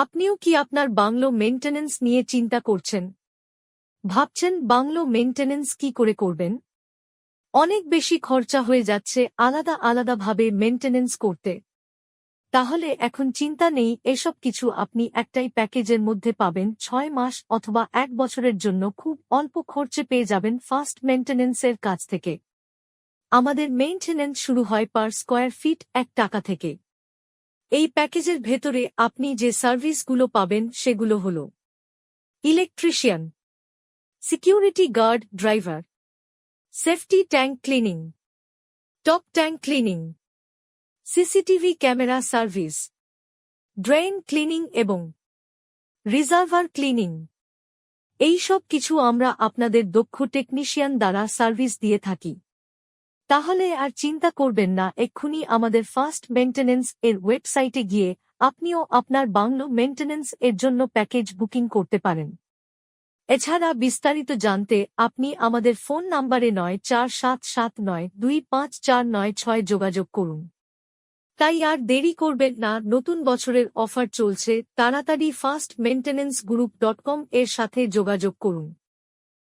আপনিও কি আপনার বাংলো মেইনটেন্যান্স নিয়ে চিন্তা করছেন? ভাবছেন বাংলো মেইনটেন্যান্স কি করে করবেন? অনেক বেশি খরচা হয়ে যাচ্ছে আলাদাভাবে মেইনটেন্যান্স করতে। তাহলে এখন চিন্তা নেই, এসব কিছু আপনি একটাই প্যাকেজের মধ্যে পাবেন। ৬ মাস অথবা ১ বছরের জন্য খুব অল্প খরচে পেয়ে যাবেন ফাস্ট মেইনটেন্যান্সের কাছ থেকে। আমাদের মেইনটেন্যান্স শুরু হয় পার স্কয়ার ফিট ১ টাকা থেকে। এই প্যাকেজের ভেতরে আপনি যে সার্ভিসগুলো পাবেন সেগুলো হল: electrician, security guard, driver, safety tank cleaning, top tank cleaning, CCTV camera service, drain cleaning এবং রিজার্ভার ক্লিনিং। এই সব কিছু আমরা আপনাদের দক্ষ টেকনিশিয়ান দ্বারা সার্ভিস দিয়ে থাকি। তাহলে আর চিন্তা করবেন না, এক্ষুনি আমাদের ফাস্ট মেইনটেন্যান্স এর ওয়েবসাইটে গিয়ে আপনিও আপনার বাংলো মেইনটেন্যান্স এর জন্য প্যাকেজ বুকিং করতে পারেন। এছাড়া বিস্তারিত জানতে আপনি আমাদের ফোন নাম্বারে ৯৪৭৭৯২৫৪৯৬ যোগাযোগ করুন। তাই আর দেরি করবেন না, নতুন বছরের অফার চলছে, তাড়াতাড়ি ফাস্ট মেইনটেন্যান্স গ্রুপ.com এর সাথে যোগাযোগ করুন।